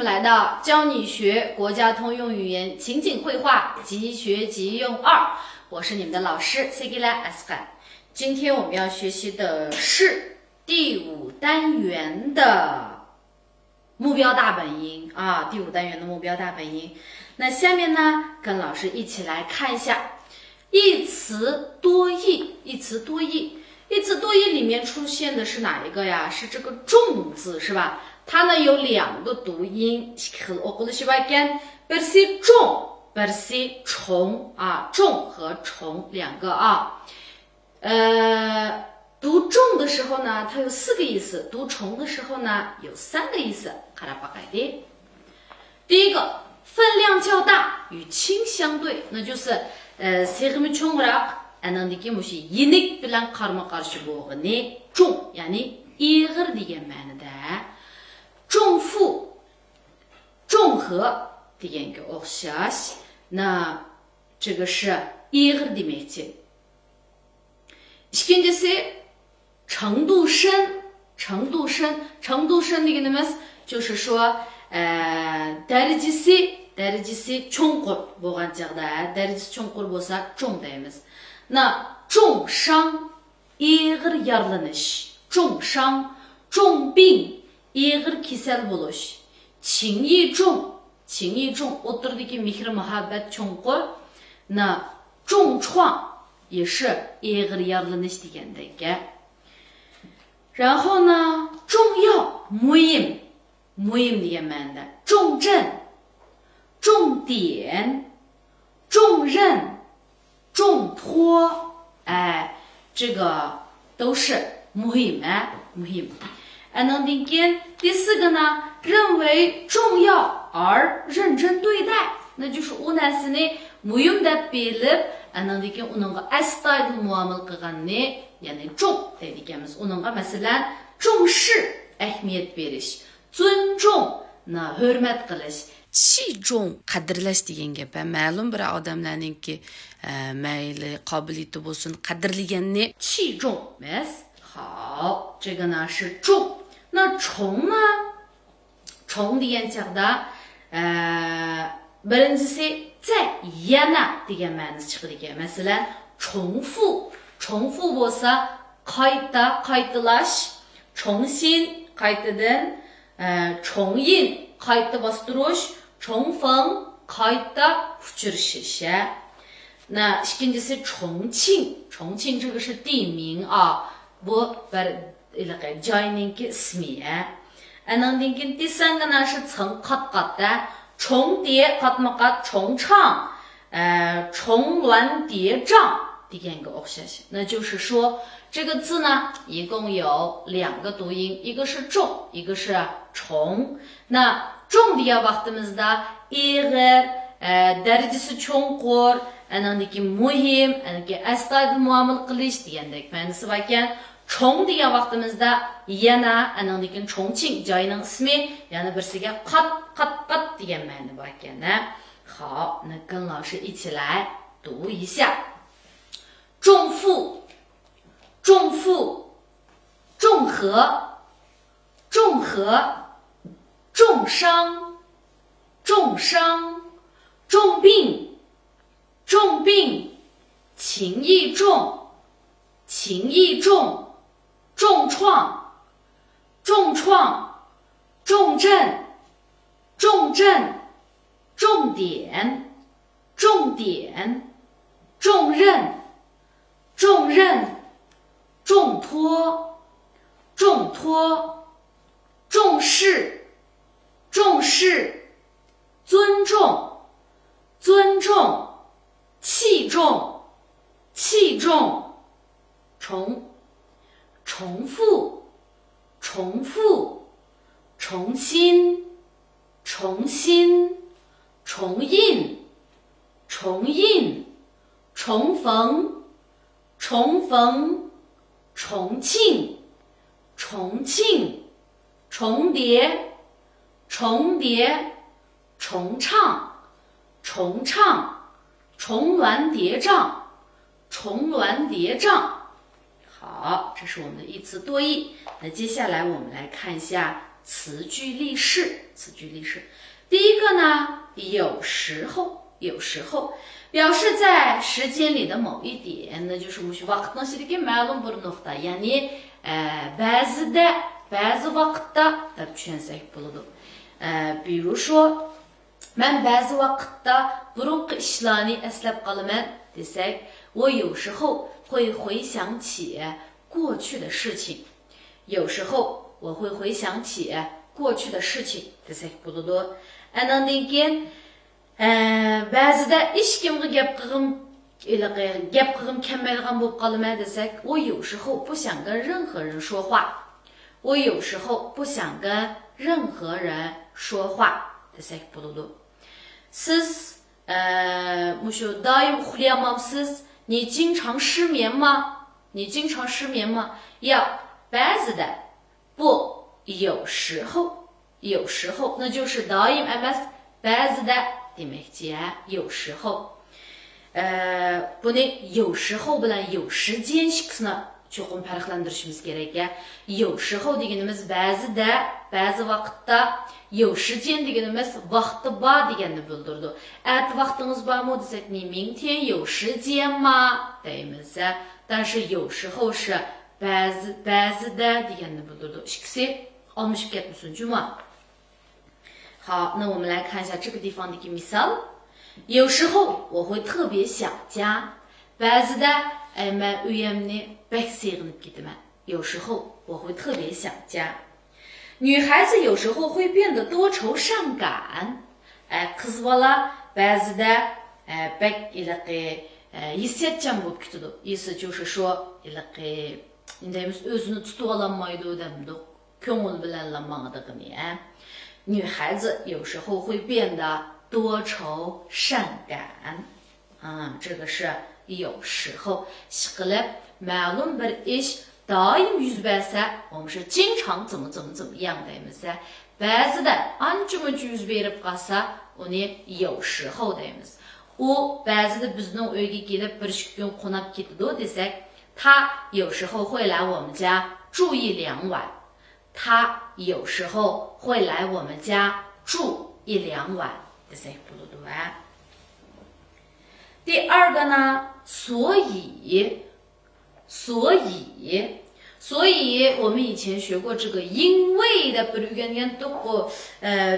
们来到教你学国家通用语言情景绘画即学即用2，我是你们的老师 Segila Asqan。今天我们要学习的是第5单元的目标大本营啊，第5单元的目标大本营。那下面呢，跟老师一起来看一下一词多义。一词多义里面出现的是哪一个呀？是这个重字，是吧？它呢有2个读音，bersi 重 bersi 虫啊，重和虫2个啊。读重的时候呢，它有4个意思；读虫的时候呢，有3个意思。第一个，分量较大，与轻相对，那就是세금이 총으락아는 느낌이 이닉 빌랑 қарама-қарсы болғаны 종, yani 이ғыр деген мәнida. 重复重和deganga o'xshash. 那这个是이ғыр demekçi. İkincisi程度深degenimiz 就是说дәрежесі чоңқұр болған жағдайда, дәрежесі чоңқұр болса 종 дейміз. 那重伤 이ғыр ярланыш, 重伤重病 이ғыр кесел болуш. 情义重 отырдығы мехір мұхаббат чоңқұр. 那重创也是 이ғыр ярланыш дегендегі. 然后呢，重要 무임 деген мәнді. 重镇重点重任重托，这个都是 muhim。 能听见第4个呢，认为重要而认真对待，那就是 u narsani muhim deb bilib,能听见 uningga astoydil muomala qilganni, ya'ni 重 deydigimiz. uningga masalan 重视 ahamiyat berish, 尊重 hurmat qilish, 치종 qadrlash degan gap. Ma'lum bir odamlarningki mayli qobiliyati bo'lsin, qadrlaganni 器重 emas. 好，这个呢是重。那虫呢？虫degan chaqda birinchisi在 yana degan ma'nosi chiqadi. Masalan, 重复bo'lsa qaytalash, 重新 qaytadan, 重印 qayta bostirish, 重逢 qayta uchrashish. 那ikincisi 重庆这个是地名啊，bu bir joyninki ismi. Andan keyin第3个呢是层 qat-qatda, 重叠 qatma-qat, 重唱重峦叠嶂deganga o'xshash. 那就是说这个字呢一共有2个读音，一个是重，一个是重。那重degan vaqtimizda ig'ir, darajasi cho'nqur, anandiki muhim, anandiki astoydil muomala qilish degandek ma'nosi bor ekan. 重 degan vaqtimizda yana anandiki Chongqing joyining ismi, yana birsiga qat degan ma'no bor ekan. 好，那跟老师一起来读一下。重复重和重伤重病情义重重创重镇重点重任重托重视尊重器重重复重新重印重逢重庆重叠重唱重峦叠嶂。好，这是我们的一词多义。那接下来我们来看一下词句例示。第一个呢，有时候，表示在时间里的某一点，那就是mush vaqtning ichidagi ma'lum bir nuqta, ya'ni ba'zi vaqtda deb tushunsak bo'ladi. 比如说 men ba'zi vaqtda burunqi ishlarni eslab qolaman desak, 我有时候会回想起过去的事情。有时候我会回想起过去的事情desak bo'ladi. Andan keyin ba'zida hech kimga gap qilgim kelmaydigan bo'lib qolaman desak, 我有时候不想跟任何人说话。我有时候不想跟任何人说话desak bo'ladi. Siz mushu doim uxlayolmamsiz? 你经常失眠吗？要ba'zida, 不，有时候，那就是 doim emas, ba'zida demekçi, 有时候. Buni 有时候bilan 有时间ikkisini cho'qim farqlantirishimiz kerak. 有时候deganimiz ba'zida, ba'zi vaqtda, 有时间deganimiz vaqti bor deganni bildirdi. At vaqtingiz bormi desak, 你明天有时间吗 deymiz. 但是有时候是 ba'zida deganni bildirdi. Ikkisi almışıp ketmesin cuma. 好，那我们来看一下这个地方的一个 misal. 有时候我会特别想家. Ba'zida men uyimni bek seg'inib ketaman. 有时候我会特别想家。女孩子有时候会变得多愁善感. Qiz bola ba'zida bek hissiyatchan bo'lib ketadi. 意思就是说indaymiz o'zini tutib ololmaydi demdi. Ko'ngil bilanlanmadigini. 女孩子有时候会变得多愁善感。这个是有时候. Ishqilib ma'lum bir ish doim yuz bersa, 我们是经常怎么样deymiz. Ba'zida ancha-muncha yuz berib qolsa, uni 有时候deymiz. U ba'zida bizning uyga kelib 1-2 kun qonab ketadi desak, 他有时候会来我们家住1-2晚. 他有时候会来我们家住1-2晚 desak bo'ladi. 第二个呢，所以我们以前学过这个因为的bilgangan to'q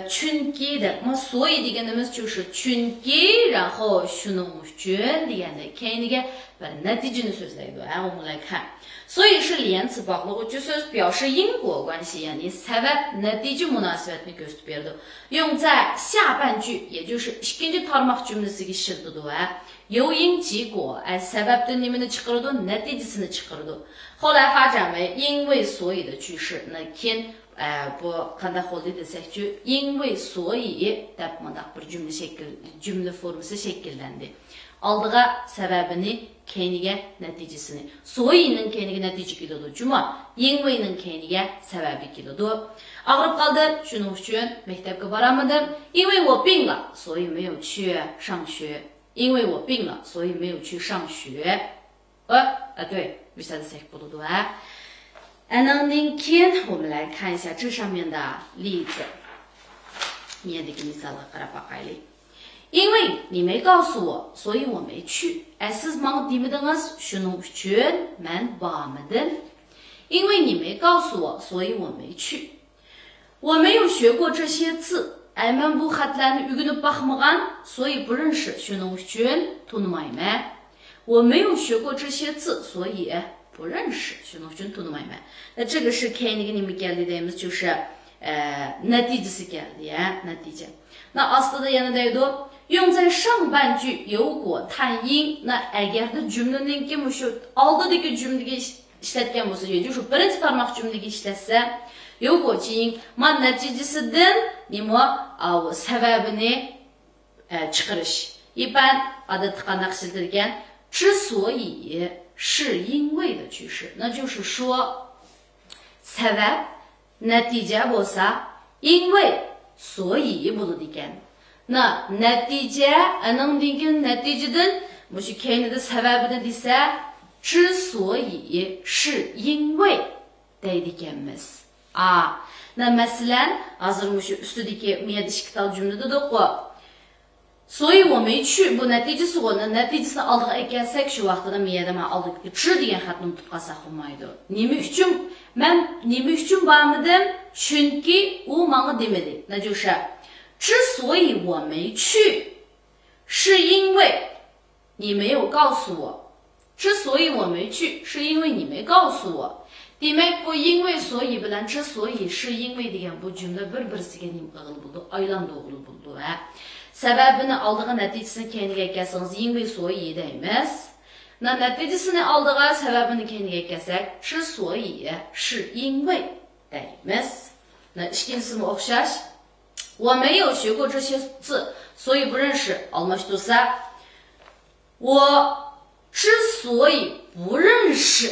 chunki的. 所以deganimiz 就是 chunki, 然后 shuning uchun deganda keyingi bir natijani so'zlaydi. 我们来看，所以是连词bog'liq so'z, 表示因果关系, ya'ni sabab natija munosabatni ko'rsatib berdi. 用在下半句, 也就是 ikkinchi tarmoq jumlasiga ishlatiladi. 由因及果, sababdan nimani chiqaradi? Natijasini chiqaradi. 后来发展为因为所以的句式. 那 keyin bu qanday bo'ldi desakchi, 因为所以deb mundaq bir jumla formasi shakllandi. Oldiga sababini, keyiniga natijasini. 所以ning keyiniga natija keladi. Juma, 因为ning keyiniga sababi keladi. Og'rib qoldi, shuning uchun maktabga boramadim. 因为我病了，所以没有去上学。因为我病了，所以没有去上学。对，bisa desak bo'ladi. Andan keyin 我们来看一下这上面的例子. Mendagi misolga qarab boqaylik. 因为你没告诉我，所以我没去. Siz menga demedingiz, shuning uchun men bormadim. 因为你没告诉我，所以我没去. 我没有学过这些字. Men bu xatlarni o'rganib boqmagan, 所以不认识. Shuning uchun tanımayman. 我没有学过这些字，所以不认识. Shuning uchun tanımayman. 那这个是 keyingi nima keldi deymiz, 就是natijasi keldi, natija. 那 ostida yana deydi, 用在上半句有果探因. 那 agarda jumlaningki mushu oldidagi jumlaga ishlatgan bo'lsa, 也就是 birinchi tarmoq jumlaga ishlatsa, 有果基因, man natijasidan nima sababini chiqarish. 一般 odatda qanday ishlatilgan? 之所以是因为的句式. 那就是说 sabab natija bo'lsa, 因为所以bo'ladi ekan. 那 natija, andan keyin natijadan mushu keyinida sababini desa, 之所以是因为deydi ekanmiz. 那mesela hazır şu üstündeki miyadışkıtal cümlede de o. So'yu我没去 bu neticesi onun neticesini aldığa eklensek şu vaxtda miyadama aldık. Çı degan xatni unutib qalsaq bo'lmaydi. Nima uchun? Men nima uchun bormadim? Chunki u menga demadi. 那就是之所以我没去是因为你没有告诉我。之所以我没去是因为你没告诉我。Demek bu 因为所以 bilan 之所以是因为 degan bu cümle bir-birisiga nimqig'il bo'ldi, aylando'g'il bo'ldi va sebebini aldığı neticesini kendiga kelsangiz 因为所以 deymiz. Na neticesini aldığı sebebini kendiga kelsak 之所以是因为 deymiz. Na ikkincisi o'xshash. 我没有学过这些字，所以不认识。almashtirsa 我之所以不认识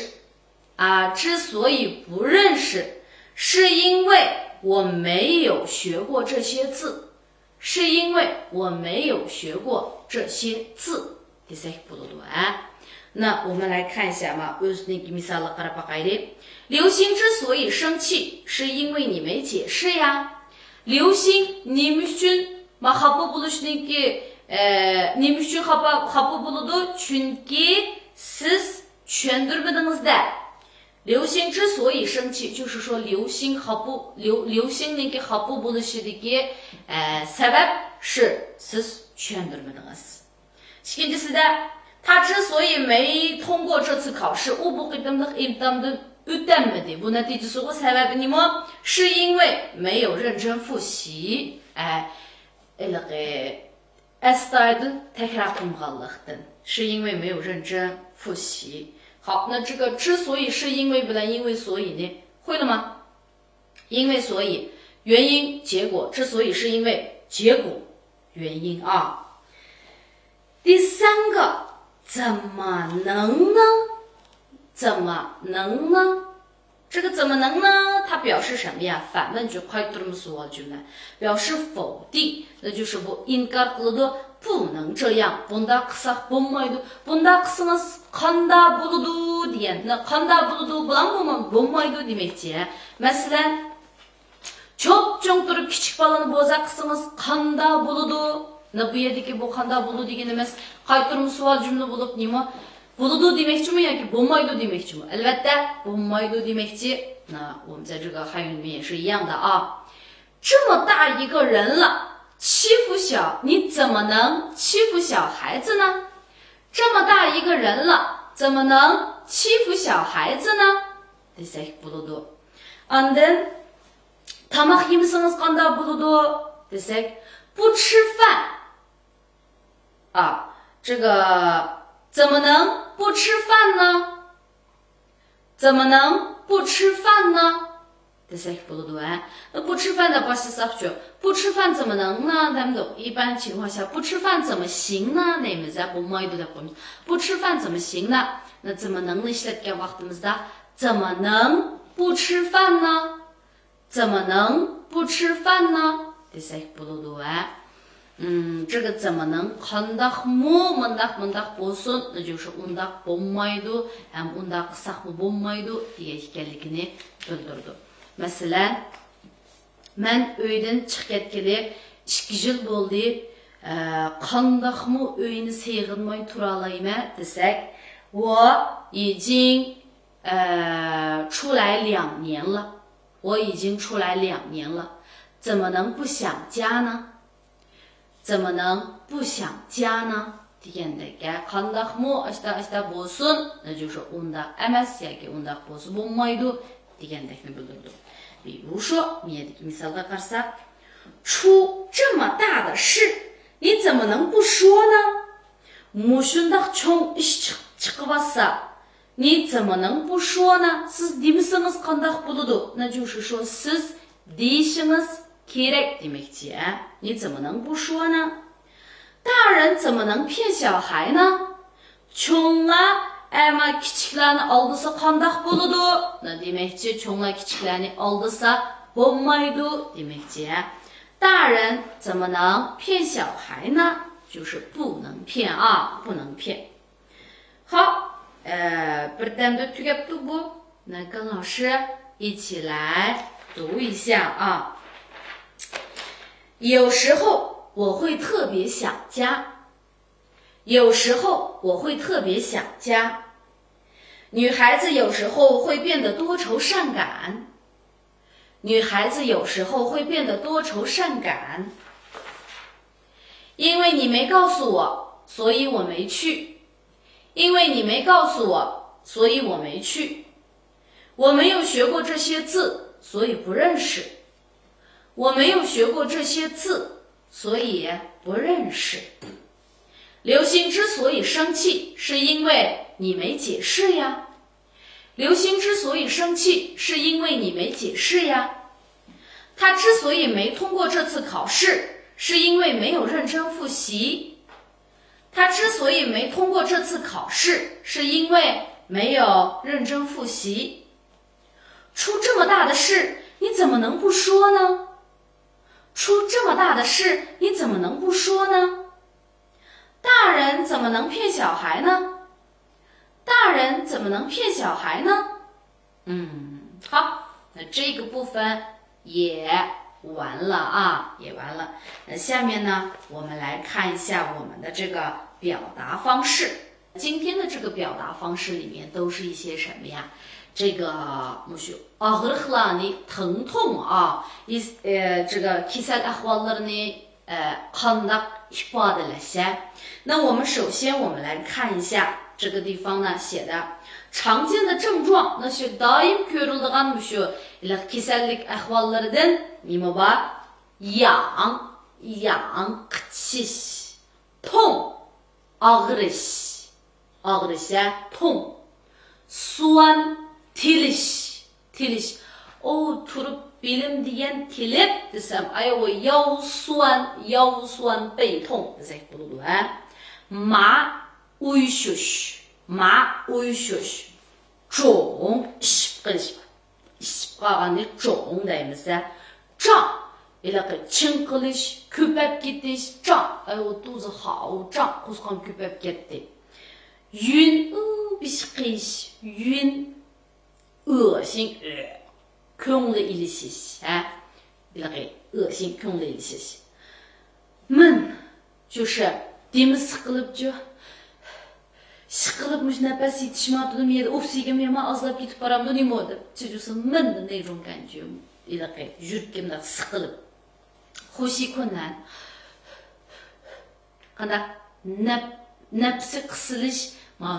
之所以不认识，是因为我没有学过这些字，是因为我没有学过这些字。那我们来看一下嘛，刘星之所以生气，是因为你没解释呀。刘星nima uchun xafa bo'lishniki nima uchun xafa bo'ladi? Chunki siz tushuntirmadingizda. 刘星之所以生气，就是说刘星niki xafa bo'lishidagi sebep 是 siz tushuntirmadingiz. İkincisida 他之所以没通过这次考试，u bu qitimliq imtihondan o'tolmadi. Bu neticesi o sebebi nima? 是因为没有认真复习. Astoydil tekrar qilganlikdan. 是因为没有认真复习. 好，那这个之所以是因为不然因为所以呢？会了吗？因为所以原因结果，之所以是因为结果原因啊。第三个，怎么能呢？怎么能呢？这个怎么能呢？它表示什么呀？反问句快turmuş sual cümle，表示否定，那就是bu inkar qiladi，不能这样。Bunda qilsak bo'lmaydi. Bunda qilsangiz qanda bo'ladi degan. Qanda bo'ladi bilan bo'lmaydi demoqchi. Masalan, çok cho'ng turib kichik bolani bo'za qilsangiz qanda bo'ladi. Bu yerdagi bu qanda bo'ladi degan emas. Qaytarma savol jumla bo'lib nima? Bo'ladi demoqchimi yoki bo'lmaydi demoqchimi? Albatta, bo'lmaydi demoqchi. 那我们在这个汉语里面也是一样的啊。这么大一个人了，欺负你怎么能欺负小孩子呢？这么大一个人了，怎么能欺负小孩子呢？ desek bo'ladi. Ondan tamoq yemasangiz qanday bo'ladi desek 不吃饭这个怎么能不吃饭呢？怎么能不吃饭呢？ desek bo'ladi. 那不吃饭的başlasak şu. 不吃饭怎么能呢？咱们一般情况下不吃饭怎么行呢？ deymiz bo'lmaydi deb qo'yamiz. 不吃饭怎么行呢？ 那怎么能ishlatgan vaqtimizda 怎么能不吃饭呢？怎么能不吃饭呢？ desek bo'ladi. 这个怎么能 qandaqmi mundaq bo'lsin 那就是 undaq bo'lmaydi ham undaq qilsaqmi bo'lmaydi degan ekanligini bildirdi. Masalan, men uydan chiqib ketgili 2 yil bo'ldi. Qandaqmi uyni seg'inmay tura olayman desak, 我已经出来2年了。我已经出来2年了，怎么能不想家呢？怎么能不想家呢？ degandagi qandaqmi asta bo'lsin 那就是 undaq emas yoki undaq bo'lsa bo'lmaydi degandakni bildirdi. 比如说 miyadagi misolga qarasak 出这么大的事你怎么能不说呢？ mushundaq cho'ng ish chiqib olsa 你怎么能不说呢？ siz demasangiz qandaq bo'ladi 那就是说 siz deyishingiz kerak demoqchi. 你怎么能不说呢？ 大人怎么能骗小孩呢？ cho'nglar ama kichiklarni aldasa qandaq bo'ladi? 那 demoqchi cho'nglar kichiklarni aldasa bo'lmaydi demoqchi. 大人怎么能骗小孩呢？ 就是不能骗不能骗。好，birdan tugabdi bu. 那跟老师一起来读一下啊。有时候我会特别想家，有时候我会特别想家。女孩子有时候会变得多愁善感，女孩子有时候会变得多愁善感。因为你没告诉我，所以我没去。因为你没告诉我，所以我没去。我没有学过这些字，所以不认识。我没有学过这些字，所以不认识。刘星之所以生气，是因为你没解释呀。刘星之所以生气，是因为你没解释呀。他之所以没通过这次考试，是因为没有认真复习。他之所以没通过这次考试，是因为没有认真复习。出这么大的事，你怎么能不说呢？出这么大的事，你怎么能不说呢？大人怎么能骗小孩呢？大人怎么能骗小孩呢？好，那这个部分也完了啊，也完了。那下面呢，我们来看一下我们的这个表达方式。今天的这个表达方式里面都是一些什么呀？这个ağrılarni疼痛啊，这个kisel ahvallarni qandaq ifadeleşe。那我们首先我们来看一下这个地方呢写的常见的症状，那是daim görüldiğen şu kisellik ahvallardan nima var? Yang, qıçış, 痛 ağrış,痛 酸 tiliş. Oturup bilim diyen tilip desem ay o腰酸背痛desek bulunur ha. Ma uyuşuş,肿 işip肿 deymiz.胀 이렇게 칭클리ş, köpep gittiş, 胀 ay o 肚子好胀 kuskan köpep gitti. Yün, bir şey yün 恶心köngülü ilişiş bir恶心köngülü ilişiş 闷就是demir sıkılıp nefes yetişmediğim yerde oksijen azalıp gidip paramda ne oldu? Çocuksun 闷的那种感觉 yürürken sıkılıp 呼吸困难 nefsi kısılış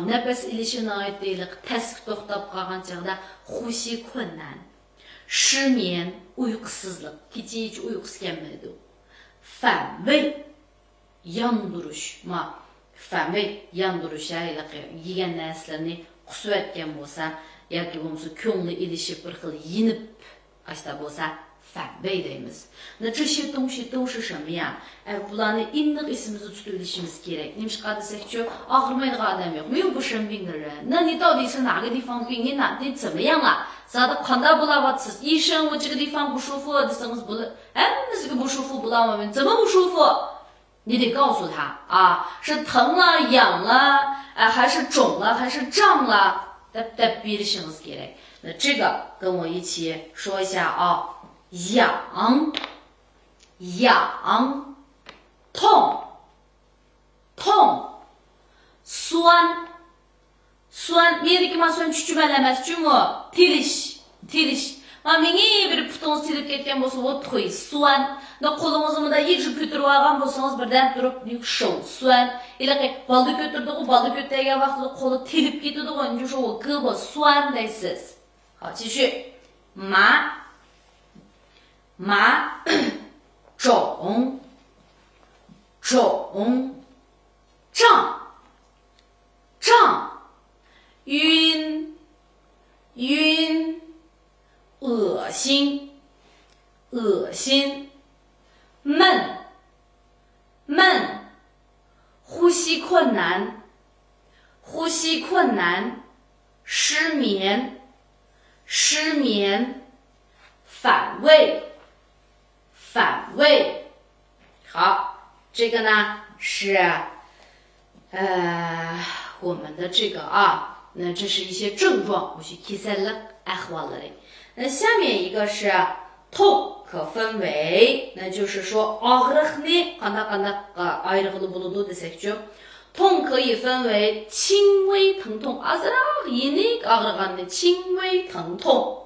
nefes ilişine ait değil, test toxtab qalğan çağda 呼吸困难 失眠 uykusuzluk, gece hiç uykusu gelmedi. 反胃 yan duruş,反胃 yan duruş yegan narsalarni qusib etgan bo'lsa yoki bo'lmasa ko'ngli ilishib bir xil yinib ashta bo'lsa 反胃 deymiz. 那这些东西都是什么呀？bularni aniq esimizni tutishimiz kerak. Nimishqa desakchi, og'rimaydigan odam yo'q. 没有不生病的人。那你到底是哪个地方病？你怎么样了？咋的？qanday bo'layapsiz？医生，我这个地方不舒服，desangiz bo'ladi。那这个不舒服不让我们怎么不舒服？你得告诉他啊，是疼了、痒了，还是肿了，还是胀了？得berishingiz kerak。那这个跟我一起说一下啊。痒，痛，酸，meniki酸chuchumalamaz-chumu, tilish. Menga bir putingiz tilib ketgan bo'lsa, o'txo'y, 酸. Qo'lingizni一直ko'tarib olgan bo'lsangiz, birdan turib, 手酸. Balni ko'tardik-ku, balni ko'targan vaqtida qo'li tilib ketadi-ku, 你就说我胳膊酸 deysiz. 好，继续。麻肿胀晕恶心闷呼吸困难失眠反胃。好，这个呢是我们的这个啊，那这是一些症状，我去 kisel ahvalları。那下面一个是痛可分为，那就是说ağrıqni ayrıqlı buludu desek就痛可以分为轻微疼痛azırak yenik ağrıqanni轻微疼痛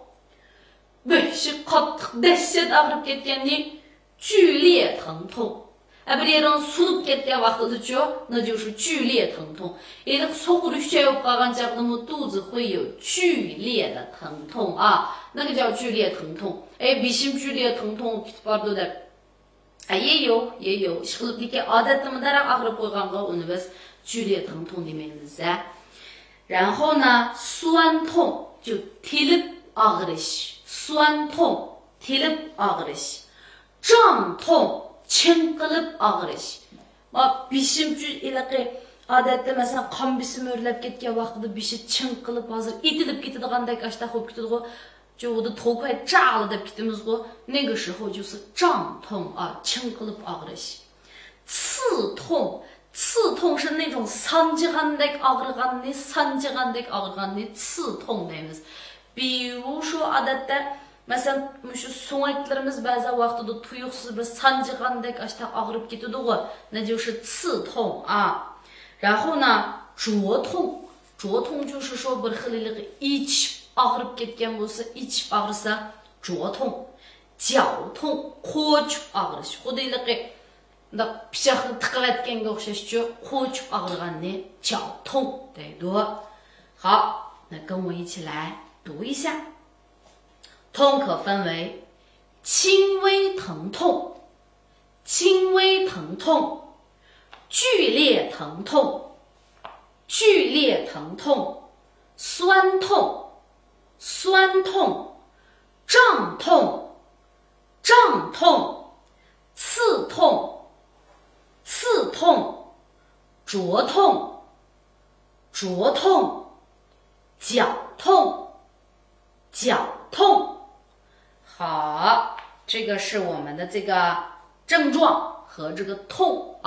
böyle qattiq dehşet ağrıp ketkenni剧烈疼痛不是让速度ketken vaqtida就那就是剧烈疼痛也速度düşüyor qalgan жағдайда肚子会有剧烈的疼痛啊那个叫剧烈疼痛bizim剧烈疼痛vardı da也有işqilib deke adatımıdarak ağrıp qoyğanğa onu biz 剧烈疼痛dememiz然后呢酸痛就 tilip ağrış酸痛 tilip ağrış 胀痛çınqılıp ağrış bishimchi ilaqi odatda masalan qon bisimi o'rlab ketgan vaqtida bishi chınqılib hozir itilib ketadigandak ashta bo'lib ketadi 就我的头快炸了的 那个时候就是胀痛çınqılып ağrış 刺痛刺痛是那种산지간dak ağrıganni 刺痛 deymiz 比如说 odatda mesela şu soğuklarımız bazı vaxtda tuyuqsuz bir sancıqandek aşta ağrıp ketadi那就是刺痛然后呢灼痛就是说bir xillik iç ağrıp ketken bolsa iç ağrısa 灼痛绞痛qo'chib ağrış xuddi da pichoqni tiqib aytganga o'xshashchu qo'chib ağrıganni 绞痛 deydi 好那跟我一起来读一下痛可分为轻微疼痛、轻微疼痛、剧烈疼痛、剧烈疼痛、酸痛、酸痛、胀痛、胀痛、刺痛、刺痛、灼痛、灼痛、绞痛、绞痛。好，这个是我们的这个症状和这个痛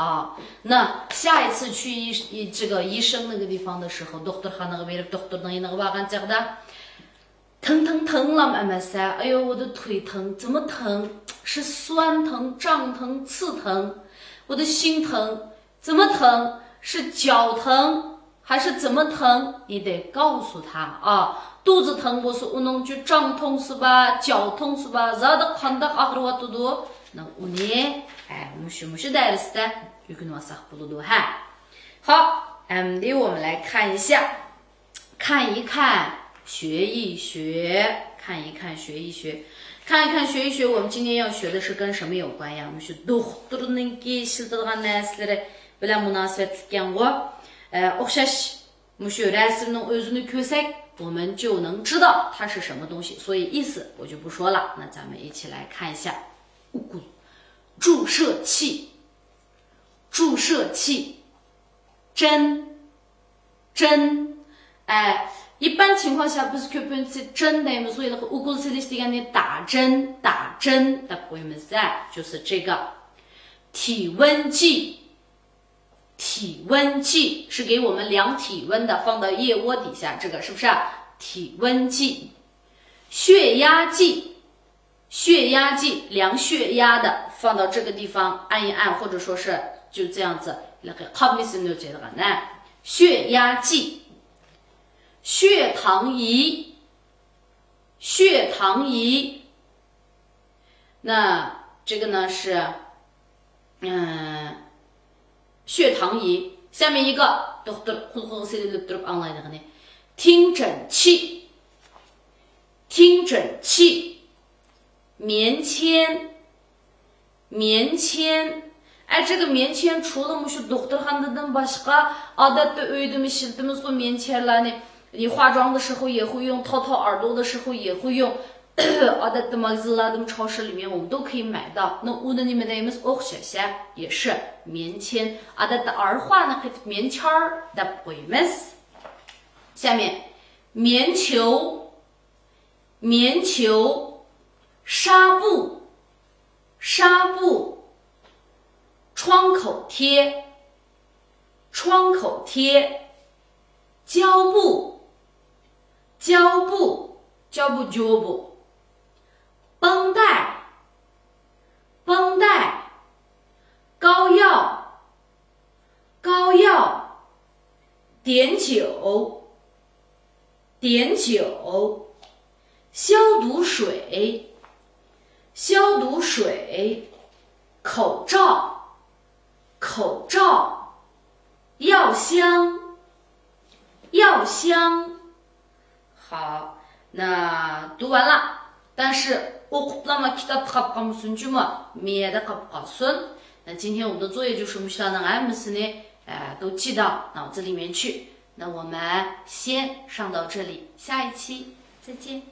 那下一次去这个医生那个地方的时候 doktorxonaga berib doktorning yoniga borgan chaqda疼了emas哎呦我的腿疼怎么疼是酸疼胀疼刺疼我的心疼怎么疼是脚疼还是怎么疼你得告诉他肚子疼不是우는就胀痛是吧脚痛是吧 zaten qandaq ağrıwatıdı那uni mushi dersde öğrenmesek buludu好我们来看一下看一看学一学看一看学一学我们今天要学的是跟什么有关呀mushi doktorninki ishiladigan narsalari bilan munosabatlikkan o'xshash mushi rasmning o'zini ko'rsak我们就能知道它是什么东西所以意思我就不说了那咱们一起来看一下注射器针一般情况下不是köpünçe针deymiz所以ukol silish degani打针的qo'yamiz就是这个体温计是给我们量体温的放到腋窝底下这个是不是体温计血压计量血压的放到这个地方按一按或者说是就这样子血压计血糖仪那这个呢是血糖仪下面一个听诊器棉签这个棉签除了mush doktorxonadan boshqa odatda uyda ishlatamiz棉签你化妆的时候也会用掏耳朵的时候也会用odatda magazинlarda超市里面我们都可以买到那uni nima deymiz o'xshash也是棉签odatda儿化呢棉签deb qo'yamiz下面棉球纱布窗口贴胶布绷带碘酒，碘酒，消毒水，消毒水，口罩，口罩，药箱，药箱。好，那读完了，但是o'qiblamay kitob qolib qolmasin juma miyada qolib qolsin。那今天我们的作业就是我们需要让 M 词呢，都记到脑子里面去。那我们先上到这里，下一期再见。